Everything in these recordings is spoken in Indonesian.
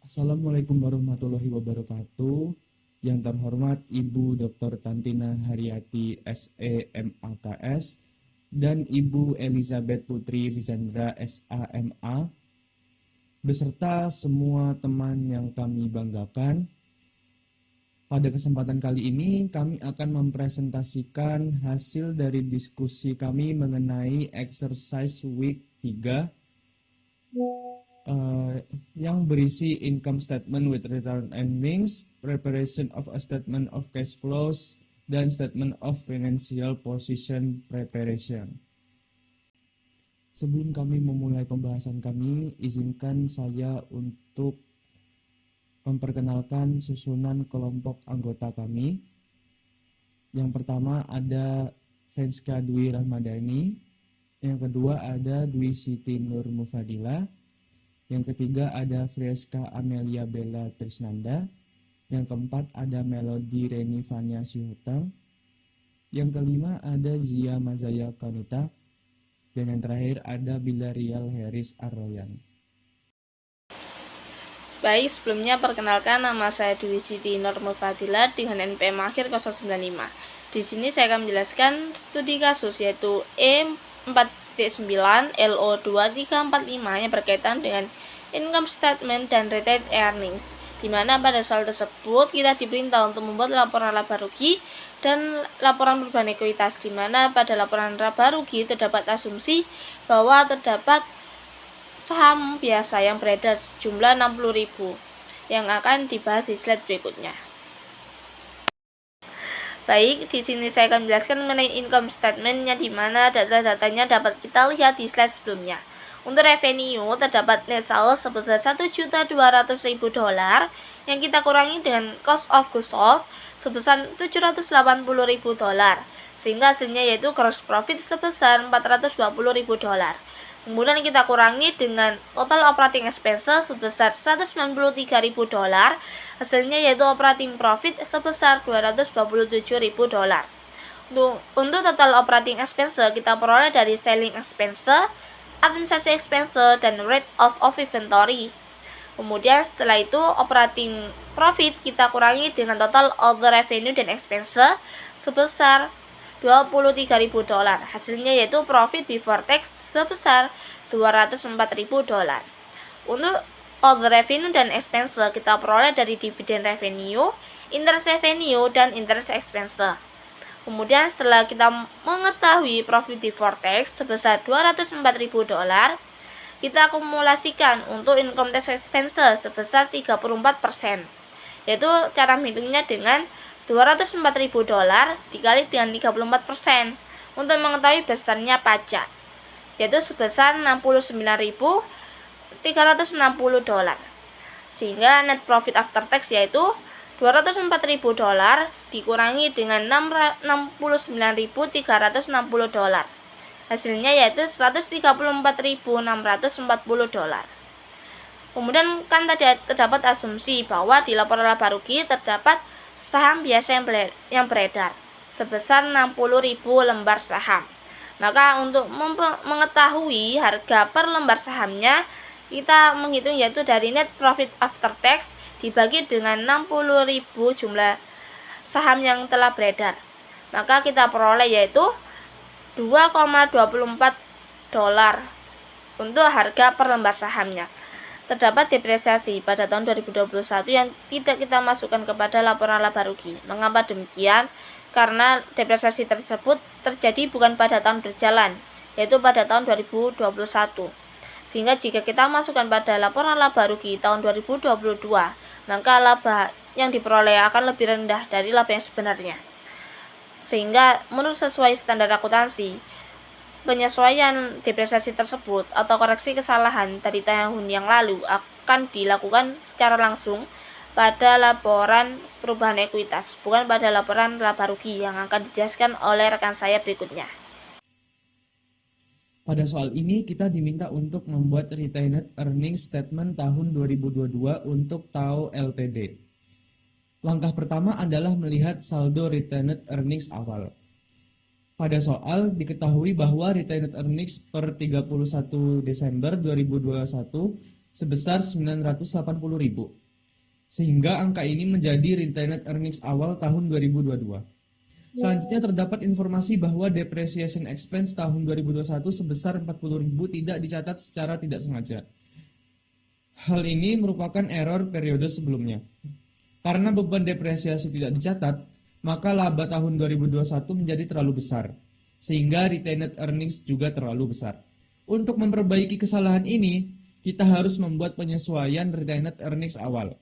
Assalamualaikum warahmatullahi wabarakatuh. Yang terhormat Ibu Dr. Tantina Haryati SEMAKS dan Ibu Elizabeth Putri Visandra SAMA beserta semua teman yang kami banggakan. Pada kesempatan kali ini kami akan mempresentasikan hasil dari diskusi kami mengenai exercise week 3 yang berisi income statement with return earnings, preparation of a statement of cash flows, dan statement of financial position preparation. Sebelum kami memulai pembahasan kami, izinkan saya untuk memperkenalkan susunan kelompok anggota kami. Yang pertama ada Fenska Dwi Rahmadani, yang kedua ada Dwi Siti Nur Mufadila, yang ketiga ada Frieska Amelia Bella Trisnanda, yang keempat ada Melody Reni Vania Syuhutang, yang kelima ada Zia Mazaya Kanita, dan yang terakhir ada Bilarial Harris Arroyan. Baik, sebelumnya perkenalkan nama saya Dwi Siti Nur Mufadila dengan NPM akhir 095. Di sini saya akan menjelaskan studi kasus yaitu E4D9 LO2345 yang berkaitan dengan income statement dan retained earnings, di mana pada soal tersebut kita diperintah untuk membuat laporan laba rugi dan laporan perubahan ekuitas, di mana pada laporan laba rugi terdapat asumsi bahwa terdapat saham biasa yang beredar sejumlah 60.000 yang akan dibahas di slide berikutnya. Baik, di sini saya akan menjelaskan mengenai income statement-nya, di mana data-datanya dapat kita lihat di slide sebelumnya. Untuk revenue terdapat net sales sebesar $1.200.000 yang kita kurangi dengan cost of goods sold sebesar $780.000, sehingga hasilnya yaitu gross profit sebesar $420.000. Kemudian kita kurangi dengan total operating expenses sebesar $193.000, hasilnya yaitu operating profit sebesar $227.000. Untuk total operating expenses kita peroleh dari selling expenses, administration expenses, dan rate of inventory. Kemudian setelah itu operating profit kita kurangi dengan total other revenue dan expenses sebesar $23.000. Hasilnya yaitu profit before tax sebesar $204.000. Untuk other revenue dan expenses kita peroleh dari dividend revenue, interest revenue, dan interest expenses. Kemudian setelah kita mengetahui profit before tax sebesar $204.000, kita akumulasikan untuk income tax expenses sebesar 34%, yaitu cara menghitungnya dengan $204.000 dikali dengan 34% untuk mengetahui besarnya pajak, yaitu sebesar $69.360, sehingga net profit after tax yaitu $204.000 dikurangi dengan $69.360, hasilnya yaitu $134.640. Kemudian kan tadi terdapat asumsi bahwa di laporan laba rugi terdapat saham biasa yang beredar sebesar 60.000 lembar saham. Maka untuk mengetahui harga per lembar sahamnya, kita menghitung yaitu dari net profit after tax dibagi dengan 60.000 jumlah saham yang telah beredar. Maka kita peroleh yaitu $2,24 untuk harga per lembar sahamnya. Terdapat depresiasi pada tahun 2021 yang tidak kita masukkan kepada laporan laba rugi. Mengapa demikian? Karena depresiasi tersebut terjadi bukan pada tahun berjalan, yaitu pada tahun 2021. Sehingga jika kita masukkan pada laporan laba rugi tahun 2022, maka laba yang diperoleh akan lebih rendah dari laba yang sebenarnya. Sehingga menurut sesuai standar akuntansi, penyesuaian depresiasi tersebut atau koreksi kesalahan dari tahun yang lalu akan dilakukan secara langsung pada laporan perubahan ekuitas, bukan pada laporan laba rugi yang akan dijelaskan oleh rekan saya berikutnya. Pada soal ini kita diminta untuk membuat retained earnings statement tahun 2022 untuk TAO Ltd. Langkah pertama adalah melihat saldo retained earnings awal. Pada soal diketahui bahwa retained earnings per 31 Desember 2021 sebesar 980.000. Sehingga angka ini menjadi retained earnings awal tahun 2022. Selanjutnya terdapat informasi bahwa depreciation expense tahun 2021 sebesar 40.000 tidak dicatat secara tidak sengaja. Hal ini merupakan error periode sebelumnya. Karena beban depresiasi tidak dicatat, maka laba tahun 2021 menjadi terlalu besar, sehingga retained earnings juga terlalu besar. Untuk memperbaiki kesalahan ini, kita harus membuat penyesuaian retained earnings awal.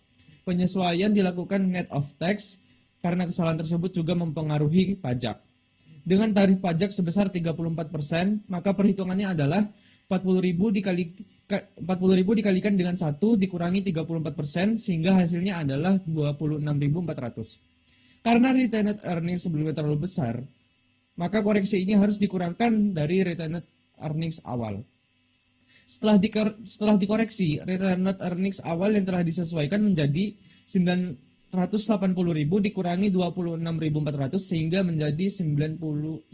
Penyesuaian dilakukan net of tax karena kesalahan tersebut juga mempengaruhi pajak. Dengan tarif pajak sebesar 34%, maka perhitungannya adalah 40.000 dikalikan dengan 1 dikurangi 34% sehingga hasilnya adalah 26.400. Karena retained earnings sebelumnya terlalu besar, maka koreksi ini harus dikurangkan dari retained earnings awal. Setelah dikoreksi, retained earnings awal yang telah disesuaikan menjadi 980.000 dikurangi 26.400 sehingga menjadi 953.600.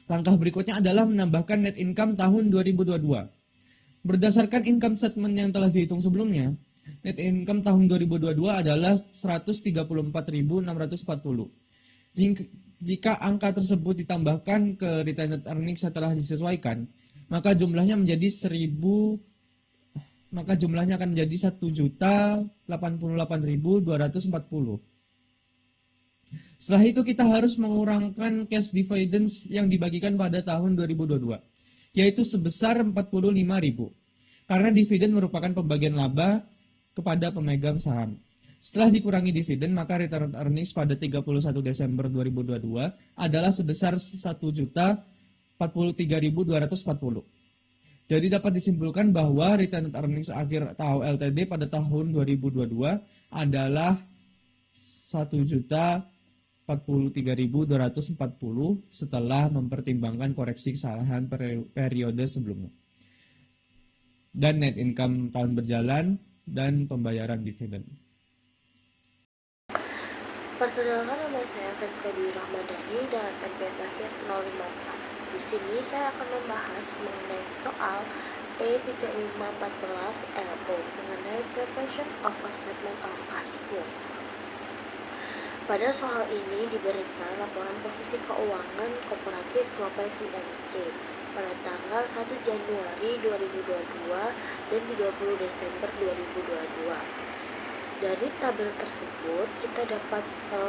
Langkah berikutnya adalah menambahkan net income tahun 2022. Berdasarkan income statement yang telah dihitung sebelumnya, net income tahun 2022 adalah 134.640. Jika angka tersebut ditambahkan ke retained earnings setelah disesuaikan, maka jumlahnya akan menjadi 1.088.240. Setelah itu kita harus mengurangkan cash dividends yang dibagikan pada tahun 2022, yaitu sebesar 45.000. Karena dividen merupakan pembagian laba kepada pemegang saham. Setelah dikurangi dividen, maka return earnings pada 31 Desember 2022 adalah sebesar 1.043.240. Jadi dapat disimpulkan bahwa return earnings akhir tahun LTD pada tahun 2022 adalah 1.043.240 setelah mempertimbangkan koreksi kesalahan periode sebelumnya. Dan net income tahun berjalan dan pembayaran dividen. Perkenalkan, nama saya Franska Dwi Rahmadani dan NPM terakhir 054. Di sini saya akan membahas mengenai soal E.514 LO mengenai preparation of a statement of cash flow. Pada soal ini diberikan laporan posisi keuangan kooperatif Flopes INC pada tanggal 1 Januari 2022 dan 30 Desember 2022. Dari tabel tersebut, kita dapat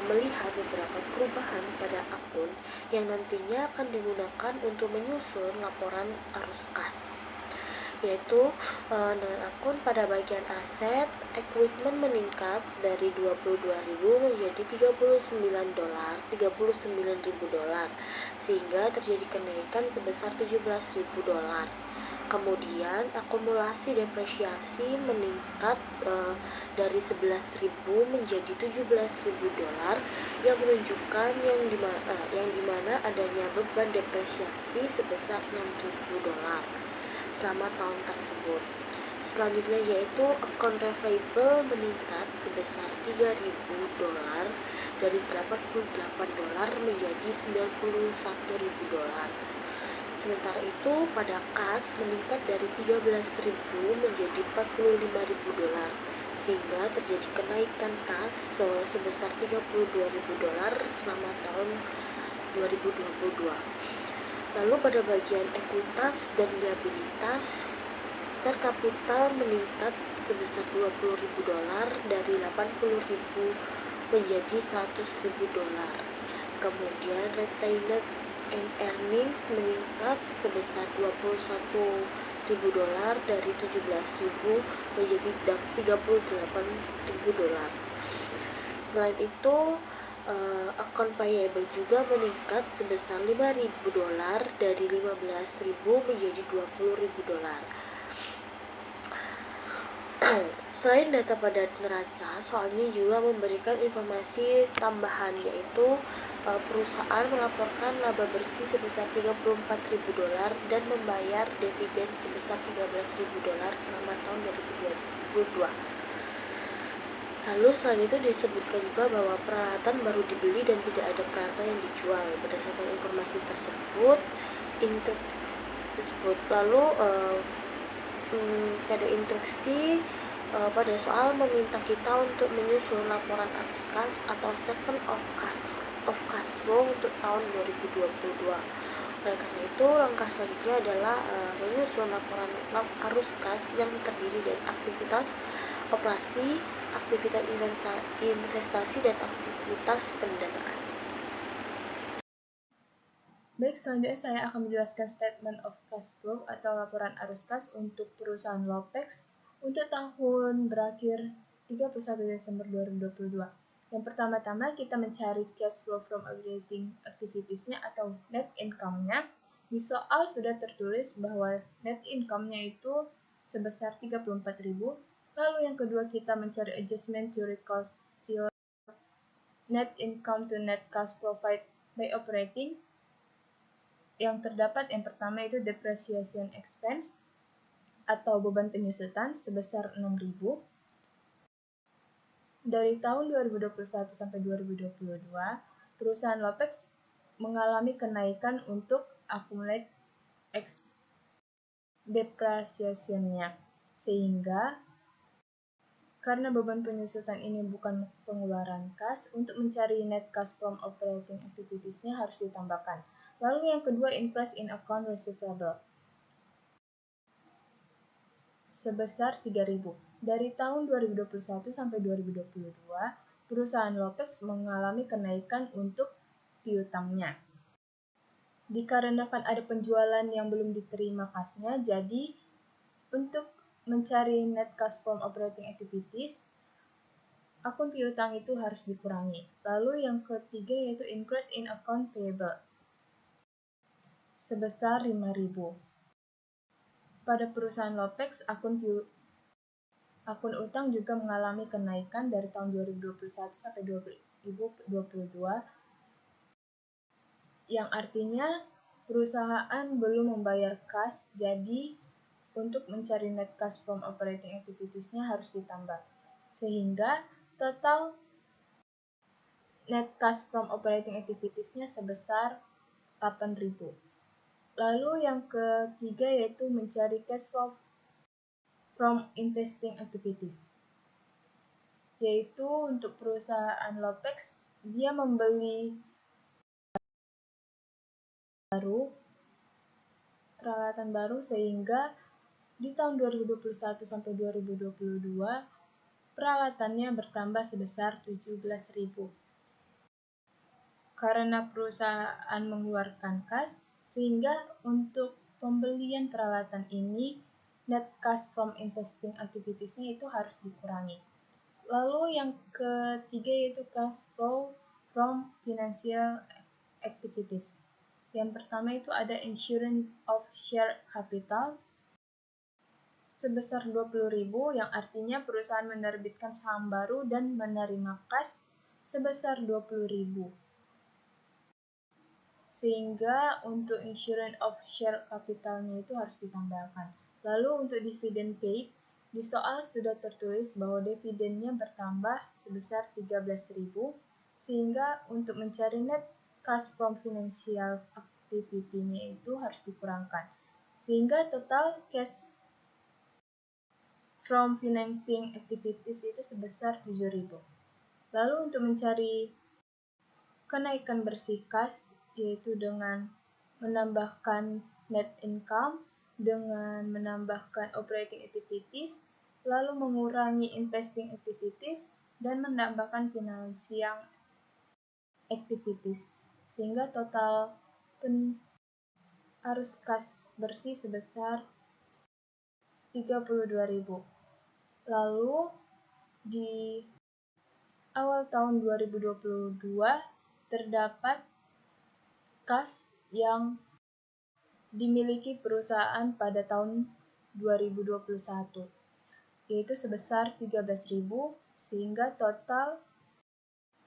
melihat beberapa perubahan pada akun yang nantinya akan digunakan untuk menyusun laporan arus kas, yaitu dengan akun pada bagian aset, equipment meningkat dari 22.000 menjadi 39.000 dolar, sehingga terjadi kenaikan sebesar 17.000 dolar. Kemudian akumulasi depresiasi meningkat dari 11.000 menjadi 17.000 dolar yang menunjukkan yang dimana adanya beban depresiasi sebesar 6.000 dolar selama tahun tersebut. Selanjutnya yaitu account receivable meningkat sebesar 3.000 dolar dari 88 dolar menjadi 91.000 dolar. Sementara itu pada kas meningkat dari 13.000 menjadi 45.000 dolar sehingga terjadi kenaikan kas sebesar 32.000 dolar selama tahun 2022. Lalu pada bagian ekuitas dan liabilitas, share capital meningkat sebesar 20.000 dolar dari 80.000 menjadi 100.000 dolar. Kemudian retained and earnings meningkat sebesar 21.000 dolar dari 17.000 menjadi 38.000 dolar. Selain itu, account payable juga meningkat sebesar 5.000 dolar dari 15.000 menjadi 20.000 dolar. Selain data pada neraca, soal ini juga memberikan informasi tambahan, yaitu perusahaan melaporkan laba bersih sebesar 34.000 dolar dan membayar dividen sebesar 13.000 dolar selama tahun 2022. Lalu selain itu disebutkan juga bahwa peralatan baru dibeli dan tidak ada peralatan yang dijual. Berdasarkan informasi tersebut, tersebut. Lalu pada instruksi pada soal meminta kita untuk menyusun laporan arus kas atau statement of cash flow untuk tahun 2022. Oleh karena itu, langkah selanjutnya adalah menyusun laporan arus kas yang terdiri dari aktivitas operasi, aktivitas investasi, dan aktivitas pendanaan. Baik, selanjutnya saya akan menjelaskan statement of cash flow atau laporan arus kas untuk perusahaan Lopex untuk tahun berakhir 31 Desember 2022. Yang pertama-tama kita mencari cash flow from operating activities-nya atau net income-nya. Di soal sudah tertulis bahwa net income-nya itu sebesar 34.000. Lalu yang kedua kita mencari adjustment to reconcile net income to net cash provided by operating. Yang terdapat yang pertama itu depreciation expense atau beban penyusutan sebesar 6.000. Dari tahun 2021 sampai 2022, perusahaan Lopex mengalami kenaikan untuk accumulate depreciation-nya. Sehingga karena beban penyusutan ini bukan pengeluaran kas, untuk mencari net cash from operating activities-nya harus ditambahkan. Lalu yang kedua, increase in account receivable sebesar 3.000. Dari tahun 2021 sampai 2022, perusahaan Lopex mengalami kenaikan untuk piutangnya. Dikarenakan ada penjualan yang belum diterima kasnya, jadi untuk mencari net cash from operating activities, akun piutang itu harus dikurangi. Lalu yang ketiga yaitu increase in account payable sebesar 5.000. Pada perusahaan Lopex, akun utang juga mengalami kenaikan dari tahun 2021 sampai 2022, yang artinya perusahaan belum membayar kas, jadi untuk mencari net cash from operating activities-nya harus ditambah. Sehingga total net cash from operating activities-nya sebesar 8.000. Lalu yang ketiga yaitu mencari cash flow from investing activities. Yaitu untuk perusahaan Lopex, dia membeli peralatan baru sehingga di tahun 2021 sampai 2022 peralatannya bertambah sebesar 17.000. Karena perusahaan mengeluarkan kas, sehingga untuk pembelian peralatan ini net cash from investing activities-nya itu harus dikurangi. Lalu yang ketiga yaitu cash flow from financial activities. Yang pertama itu ada insurance of share capital sebesar 20.000, yang artinya perusahaan menerbitkan saham baru dan menerima kas sebesar 20.000. Sehingga untuk insurance of share capitalnya itu harus ditambahkan. Lalu untuk dividend paid, di soal sudah tertulis bahwa dividennya bertambah sebesar 13.000, sehingga untuk mencari net cash from financial activity-nya itu harus dikurangkan. Sehingga total cash from financing activities itu sebesar 7.000. Lalu untuk mencari kenaikan bersih kas, yaitu dengan menambahkan net income, dengan menambahkan operating activities, lalu mengurangi investing activities, dan menambahkan financial activities. Sehingga total arus kas bersih sebesar 32.000. Lalu di awal tahun 2022 terdapat kas yang dimiliki perusahaan pada tahun 2021, yaitu sebesar 13.000, sehingga total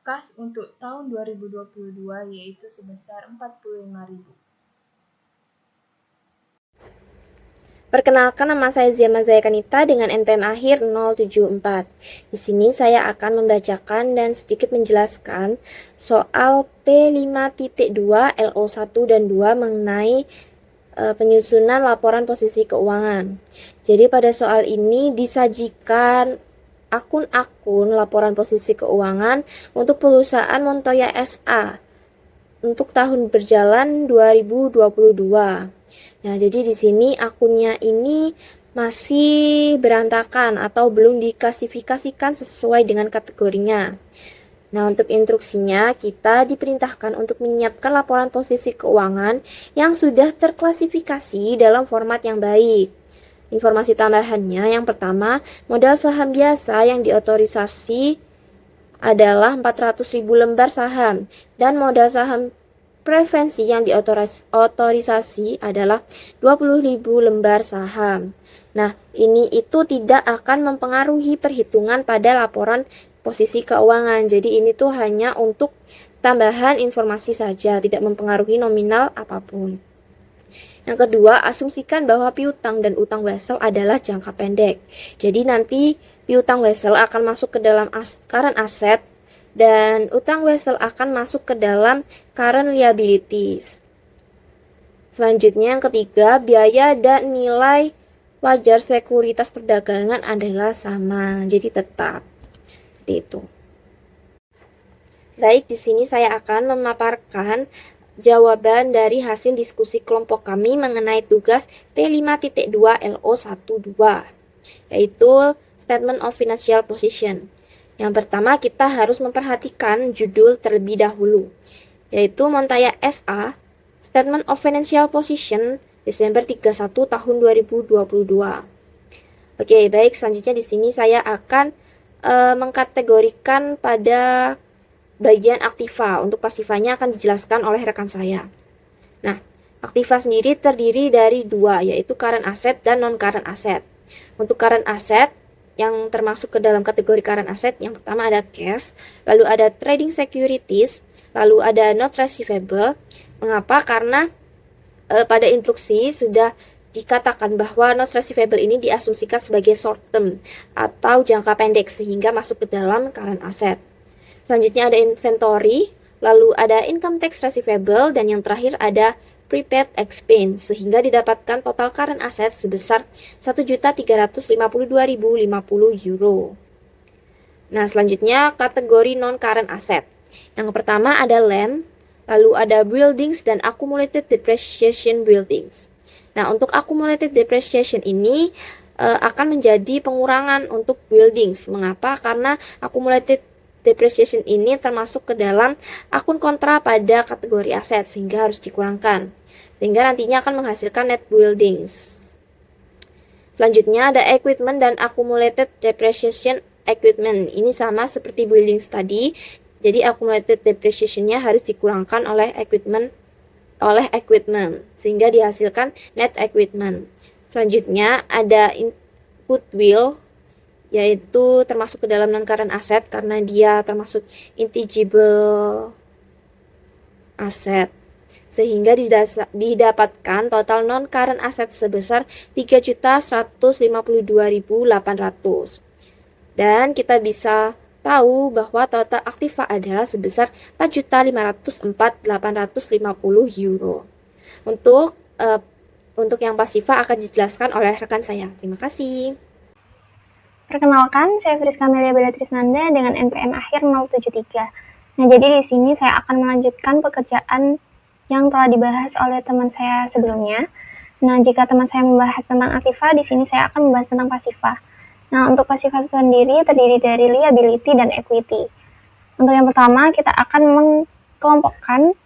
kas untuk tahun 2022 yaitu sebesar 45.000. Perkenalkan, nama saya Zia Mazaya Kanita dengan NPM akhir 074. Di sini saya akan membacakan dan sedikit menjelaskan soal P5.2 LO1 dan 2 mengenai penyusunan laporan posisi keuangan. Jadi pada soal ini disajikan akun-akun laporan posisi keuangan untuk perusahaan Montoya SA untuk tahun berjalan 2022. Nah, jadi di sini akunnya ini masih berantakan atau belum diklasifikasikan sesuai dengan kategorinya. Nah, untuk instruksinya, kita diperintahkan untuk menyiapkan laporan posisi keuangan yang sudah terklasifikasi dalam format yang baik. Informasi tambahannya, yang pertama, modal saham biasa yang diotorisasi adalah 400.000 lembar saham, dan modal saham preferensi yang diotorisasi adalah 20.000 lembar saham. Nah, ini itu tidak akan mempengaruhi perhitungan pada laporan posisi keuangan. Jadi ini tuh hanya untuk tambahan informasi saja, tidak mempengaruhi nominal apapun. Yang kedua, asumsikan bahwa piutang dan utang wesel adalah jangka pendek. Jadi nanti piutang wesel akan masuk ke dalam current asset dan utang wesel akan masuk ke dalam current liabilities. Selanjutnya yang ketiga, biaya dan nilai wajar sekuritas perdagangan adalah sama, jadi tetap. Itu. Baik, di sini saya akan memaparkan jawaban dari hasil diskusi kelompok kami mengenai tugas P5.2 LO12, yaitu Statement of Financial Position. Yang pertama, kita harus memperhatikan judul terlebih dahulu, yaitu Montoya SA Statement of Financial Position Desember 31 tahun 2022. Oke, baik, selanjutnya di sini saya akan mengkategorikan pada bagian aktiva. Untuk pasifanya akan dijelaskan oleh rekan saya. Nah, aktiva sendiri terdiri dari dua, yaitu current asset dan non-current asset. Untuk current asset yang termasuk ke dalam kategori current asset, yang pertama ada cash, lalu ada trading securities, lalu ada note receivable. Mengapa? Karena pada instruksi sudah dikatakan bahwa note receivable ini diasumsikan sebagai short term atau jangka pendek sehingga masuk ke dalam current asset. Selanjutnya ada inventory, lalu ada income tax receivable, dan yang terakhir ada prepaid expense sehingga didapatkan total current asset sebesar 1.352.050 euro. Nah, selanjutnya kategori non-current asset. Yang pertama ada land, lalu ada buildings dan accumulated depreciation buildings. Nah, untuk accumulated depreciation ini akan menjadi pengurangan untuk buildings. Mengapa? Karena accumulated depreciation ini termasuk ke dalam akun kontra pada kategori aset, sehingga harus dikurangkan. Sehingga nantinya akan menghasilkan net buildings. Selanjutnya ada equipment dan accumulated depreciation equipment. Ini sama seperti buildings tadi. Jadi accumulated depreciation-nya harus dikurangkan oleh equipment sehingga dihasilkan net equipment. Selanjutnya ada goodwill, yaitu termasuk ke dalam non-current asset karena dia termasuk intangible asset, sehingga didapatkan total non-current asset sebesar 3.152.800. Dan kita bisa tahu bahwa total aktiva adalah sebesar 4.504.850 euro. Untuk yang pasifa akan dijelaskan oleh rekan saya. Terima kasih. Perkenalkan, saya Friska Melia Beatrice Nanda dengan NPM akhir 073. Nah, jadi di sini saya akan melanjutkan pekerjaan yang telah dibahas oleh teman saya sebelumnya. Nah, jika teman saya membahas tentang aktiva, di sini saya akan membahas tentang pasifa. Nah, untuk pasifa sendiri terdiri dari liability dan equity. Untuk yang pertama, kita akan mengkelompokkan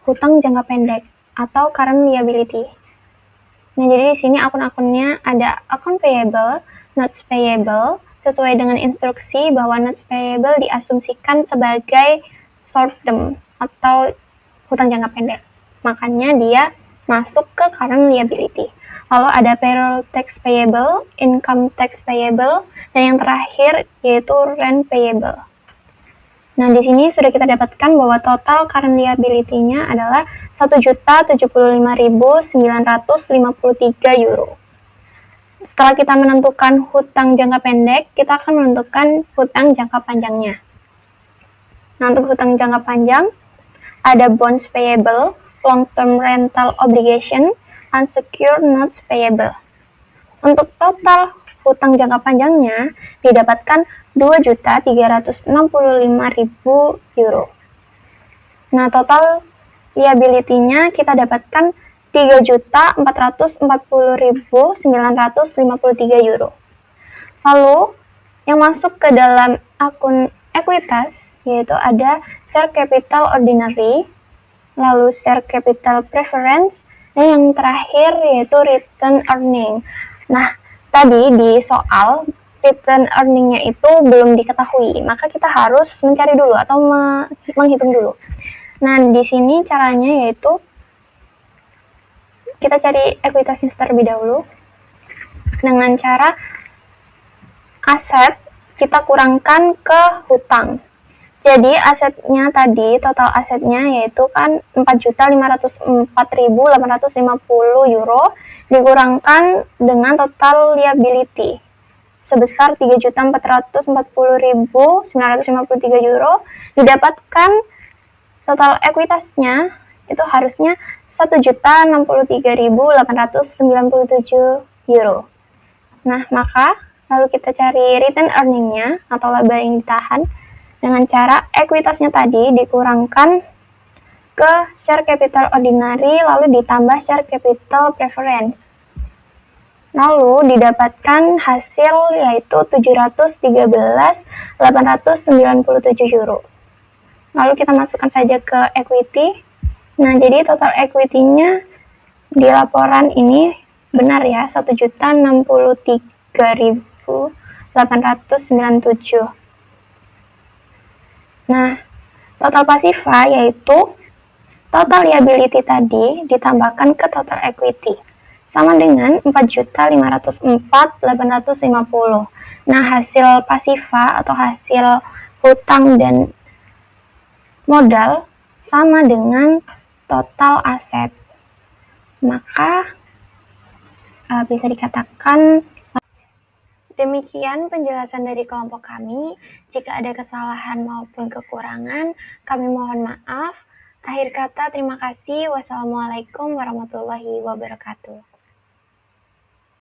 hutang jangka pendek atau current liability. Nah, jadi di sini akun-akunnya ada akun payable, notes payable, sesuai dengan instruksi bahwa notes payable diasumsikan sebagai short term atau hutang jangka pendek. Makanya dia masuk ke current liability. Lalu ada payroll tax payable, income tax payable, dan yang terakhir yaitu rent payable. Nah, di sini sudah kita dapatkan bahwa total current liability-nya adalah 1.075.953 euro. Setelah kita menentukan hutang jangka pendek, kita akan menentukan hutang jangka panjangnya. Nah, untuk hutang jangka panjang, ada bonds payable, long-term rental obligation, unsecured notes payable. Untuk total hutang jangka panjangnya didapatkan 2.365.000 euro. Nah, total liability-nya kita dapatkan 3.440.953 euro. Lalu, yang masuk ke dalam akun ekuitas yaitu ada share capital ordinary, lalu share capital preference, dan yang terakhir yaitu return earning. Nah, tadi di soal return earning-nya itu belum diketahui, maka kita harus mencari dulu atau menghitung dulu. Nah, di sini caranya yaitu kita cari ekuitasnya terlebih dahulu dengan cara aset kita kurangkan ke hutang. Jadi asetnya tadi, total asetnya yaitu kan 4.504.850 euro dikurangkan dengan total liability sebesar 3.440.953 euro, didapatkan total ekuitasnya itu harusnya 1.063.897 euro. Nah, maka lalu kita cari return earning-nya atau laba yang ditahan dengan cara ekuitasnya tadi dikurangkan ke share capital ordinary lalu ditambah share capital preference. Lalu didapatkan hasil yaitu 713.897 euro. Lalu kita masukkan saja ke equity. Nah, jadi total equity-nya di laporan ini benar ya, 1.063.897. Nah, total pasifa yaitu total liability tadi ditambahkan ke total equity sama dengan 4.504.850. Nah, hasil pasifa atau hasil hutang dan modal sama dengan total aset. Maka bisa dikatakan demikian penjelasan dari kelompok kami. Jika ada kesalahan maupun kekurangan, kami mohon maaf. Akhir kata, terima kasih. Wassalamualaikum warahmatullahi wabarakatuh.